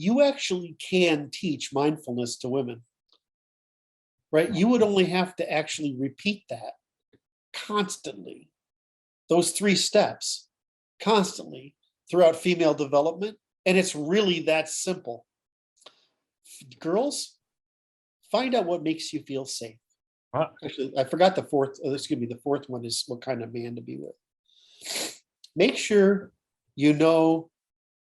you actually can teach mindfulness to women, right? You would only have to actually repeat that constantly, those 3 steps constantly throughout female development. And it's really that simple. Girls, find out what makes you feel safe. Actually, I forgot the fourth, the fourth one is what kind of man to be with. Make sure you know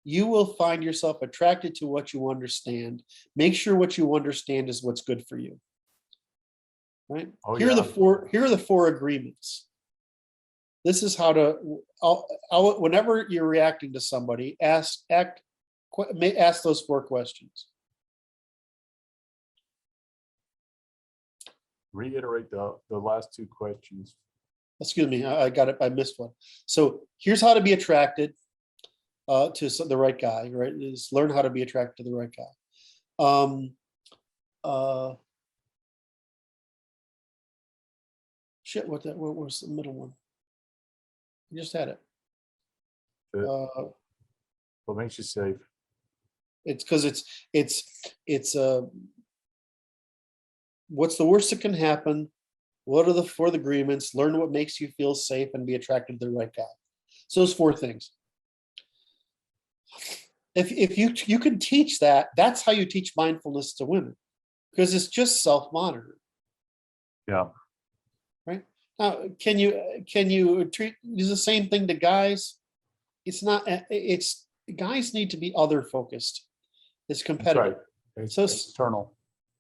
you will find yourself attracted to what you understand. Make sure what you understand is what's good for you. Right? Here are the 4 agreements. This is how to, whenever you're reacting to somebody, ask those 4 questions. Reiterate the last 2 questions. Excuse me, I got it. I missed one. So here's how to be attracted to the right guy. Right, is learn how to be attracted to the right guy. Shit, what was the middle one? I just had it. What makes you safe? It's because it's what's the worst that can happen? What are the 4 agreements? Learn what makes you feel safe and be attracted to the right guy. So those 4 things. If you can teach that, that's how you teach mindfulness to women, because it's just self-monitoring. Yeah. Right. Now, can you do the same thing to guys? It's not. It's guys need to be other focused. It's competitive. Right. So it's external.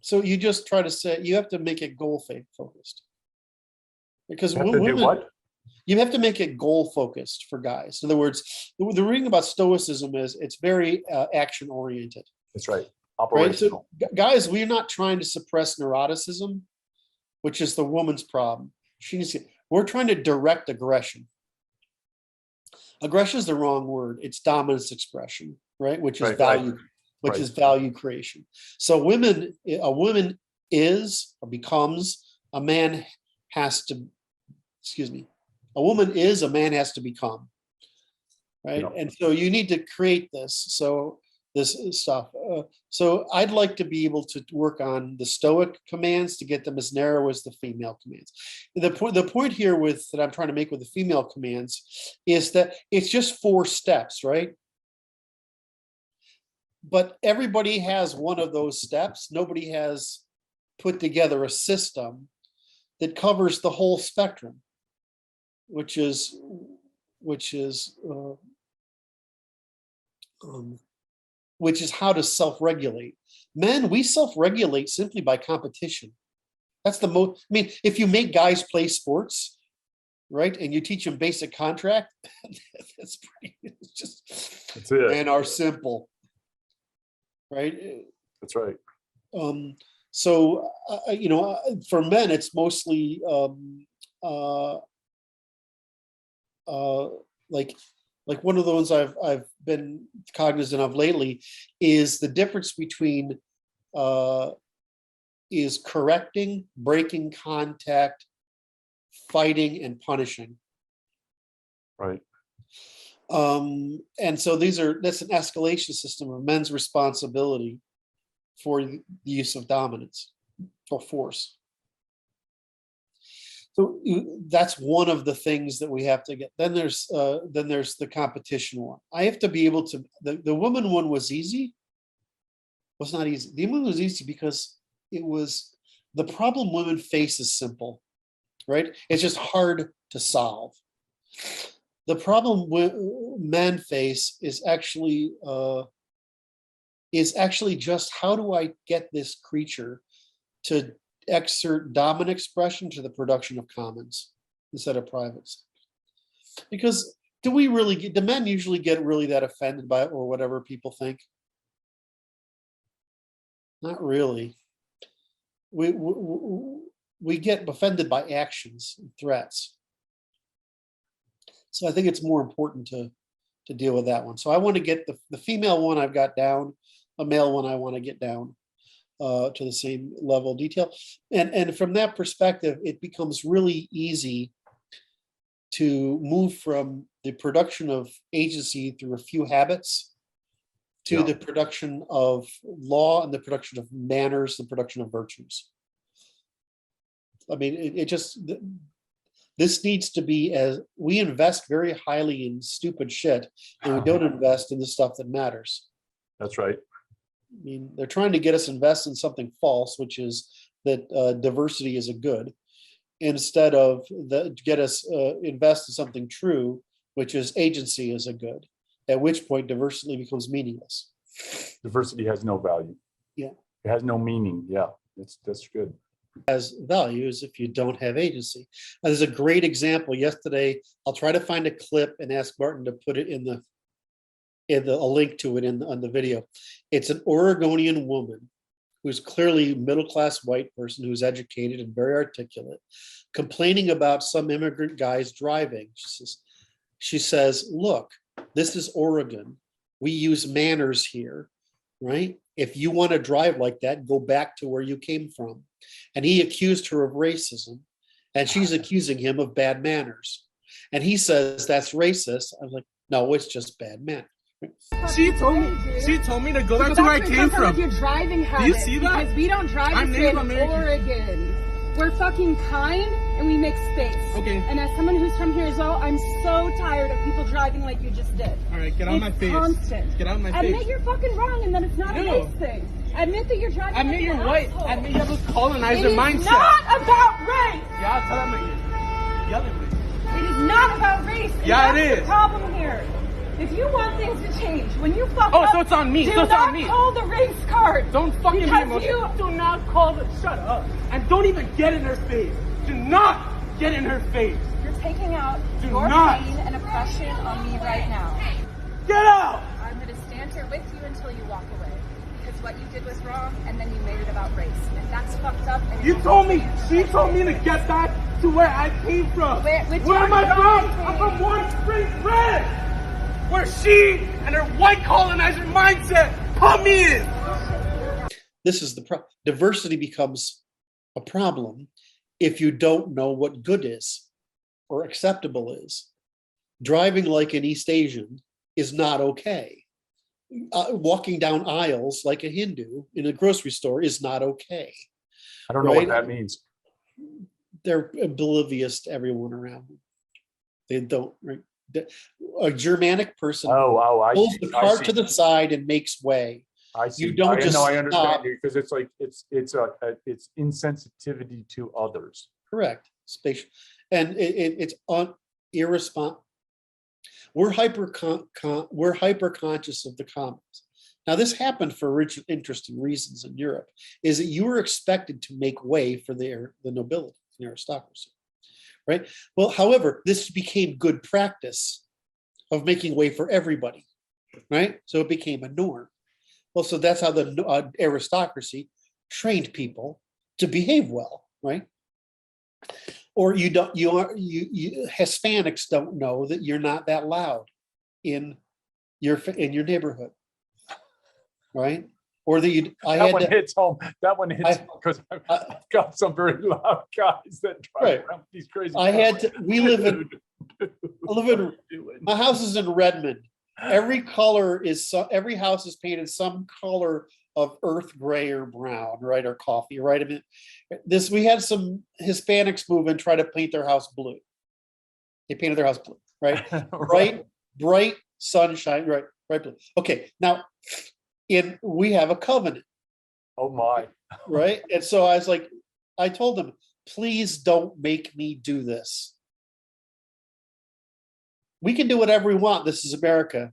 So you just try to say you have to make it goal focused. Because you have to do what? You have to make it goal focused for guys. In other words, the ring about Stoicism is it's very action oriented. That's right. Operational. Right? So guys, we're not trying to suppress neuroticism, which is the woman's problem. We're trying to direct aggression. Aggression is the wrong word. It's dominance expression, right? Which is value, which is value creation. So a woman is or becomes, a man has to, a woman is, a man has to become, right? Yeah. And so you need to create this stuff. So I'd like to be able to work on the Stoic commands to get them as narrow as the female commands. The point here that I'm trying to make with the female commands is that it's just 4 steps, right? But everybody has one of those steps. Nobody has put together a system that covers the whole spectrum, which is how to self-regulate. Men, we self-regulate simply by competition. That's the most. I mean, if you make guys play sports, right, and you teach them basic contract, that's it. Men are simple, right? That's right. So for men, it's mostly like one of the ones I've been cognizant of lately is the difference between is correcting, breaking contact, fighting, and punishing. Right. And so that's an escalation system of men's responsibility for the use of dominance or force. So that's one of the things that we have to get. Then there's the competition one. I have to be able to. The woman one was easy. Was not easy. The woman was easy because it was the problem women face is simple, right? It's just hard to solve. The problem men face is actually just how do I get this creature to exert dominant expression to the production of commons instead of privates? Because do men usually get really that offended by it or whatever people think? Not really. We get offended by actions and threats. So I think it's more important to deal with that one. So I want to get the female one I've got down, a male one I want to get down to the same level of detail. And from that perspective, it becomes really easy to move from the production of agency through a few habits to the production of law and the production of manners, the production of virtues. I mean, this needs to be, as we invest very highly in stupid shit and we don't invest in the stuff that matters. That's right. I mean, they're trying to get us invest in something false, which is that diversity is a good, instead of get us invest in something true, which is agency is a good, at which point diversity becomes meaningless. Diversity has no value. Yeah. It has no meaning. Yeah, that's good. Has values if you don't have agency. Now, there's a great example yesterday. I'll try to find a clip and ask Martin to put it in a link to it on the video. It's an Oregonian woman who's clearly middle-class white person who's educated and very articulate, complaining about some immigrant guys driving. She says, look, this is Oregon. We use manners here, right? If you want to drive like that, go back to where you came from. And he accused her of racism, and she's accusing him of bad manners. And he says that's racist. I was like, no, it's just bad manners. She told me to go back to where I came from. Like you're driving habit. Do you see that? Because we don't drive I'm this way Native in American. Oregon. We're fucking kind and we make space. Okay. And as someone who's from here as well, I'm so tired of people driving like you just did. All right, get out of my face. Constant. Get out of my face. Admit you're fucking wrong and that it's not a No. race thing. Admit that you're driving Admit like you're an white. asshole. Admit you have a colonizer It is mindset. not about race. Yeah, tell them again. Yell at me. It is not about race. And Yeah, that's it the is. problem here. If you want things to change, when you fuck Oh, up, so it's on me. do So it's not on me. call the race card. Don't fucking be Because emotional. you- Do not call the. Shut up. And don't even get in her face. Do not get in her face. You're taking out Do your not. pain and oppression on me right now. Get out. I'm going to stand here with you until you walk away. Because what you did was wrong, and then you made it about race. And that's fucked up. And You it's told me. also- She told me to get back to where I came from. Where am I from? I'm from Warm Springs Red. Where she and her white colonizer mindset put me in. This is the problem. Diversity becomes a problem if you don't know what good is or acceptable is. Driving like an East Asian is not okay. Walking down aisles like a Hindu in a grocery store is not okay. I don't know what Right. that means. They're oblivious to everyone around them. They don't, right? A Germanic person I pulls see. the I cart see. to the side and makes way. I see. You don't just I understand stop. you because it's like it's insensitivity to others. Correct. Spatial, and it's irresponsible. We're hyper conscious of the commons. Now, this happened for rich, interesting reasons in Europe. Is that you were expected to make way for the nobility, the aristocracy, right? Well, however, this became good practice of making way for everybody, right? So it became a norm. Well, so that's how the aristocracy trained people to behave well, right? Or Hispanics don't know that you're not that loud in your neighborhood, right? Or that That one hits home. That one hits because I- I've got some very loud guys that drive Right. around with these crazy. I had to. We live in. Dude. I live in. My house is in Redmond. Every color is every house is painted some color of earth gray or brown, right, or coffee, right? I mean, we had some Hispanics move and try to paint their house blue. They painted their house blue, right? Bright sunshine, right blue. Okay, now we have a covenant, Oh my. right? And so I was like, I told them, please don't make me do this. We can do whatever we want. This is America.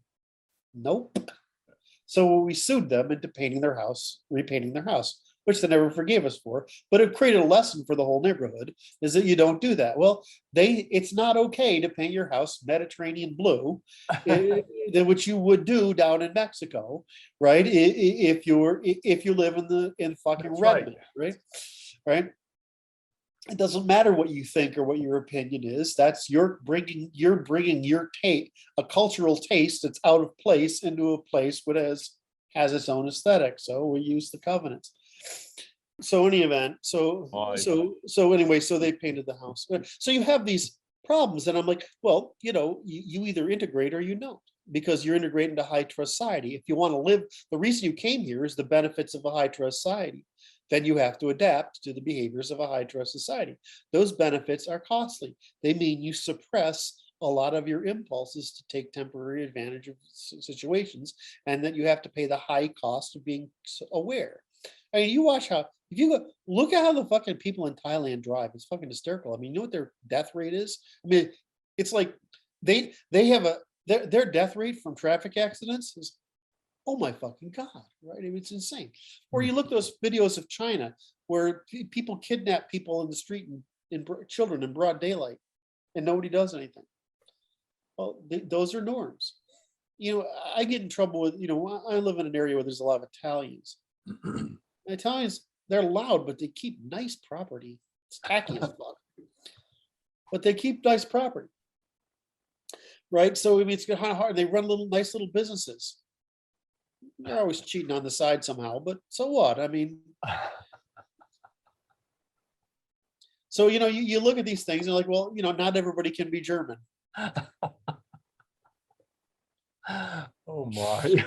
Nope. So we sued them into painting their house, repainting their house, which they never forgave us for. But it created a lesson for the whole neighborhood is that you don't do that. Well, it's not okay to paint your house Mediterranean blue, which you would do down in Mexico, right? If you live in fucking That's right. Redmond, right? It doesn't matter what you think or what your opinion is. That's you're bringing your a cultural taste that's out of place into a place that has its own aesthetic. So we use the covenants. So in any event, so anyway, so they painted the house. So you have these problems. And I'm like, well, you either integrate or you don't, because you're integrating into high trust society. If you want to live, the reason you came here is the benefits of a high trust society. Then you have to adapt to the behaviors of a high trust society. Those benefits are costly. They mean you suppress a lot of your impulses to take temporary advantage of situations, and that you have to pay the high cost of being aware. I mean, you watch how, if you go, look at how the fucking people in Thailand drive. It's fucking hysterical. I mean, you know what their death rate is? I mean, it's like they have their death rate from traffic accidents is, oh my fucking God, right? I mean, it's insane. Or you look at those videos of China where people kidnap people in the street and children in broad daylight, and nobody does anything. Well, those are norms. I get in trouble with, I live in an area where there's a lot of Italians. Italians, they're loud, but they keep nice property. It's tacky as fuck. But they keep nice property. Right? So I mean, it's kind of hard. They run nice little businesses. They're always cheating on the side somehow, but so what? I mean, so you look at these things and you're like, well, not everybody can be German. Oh my.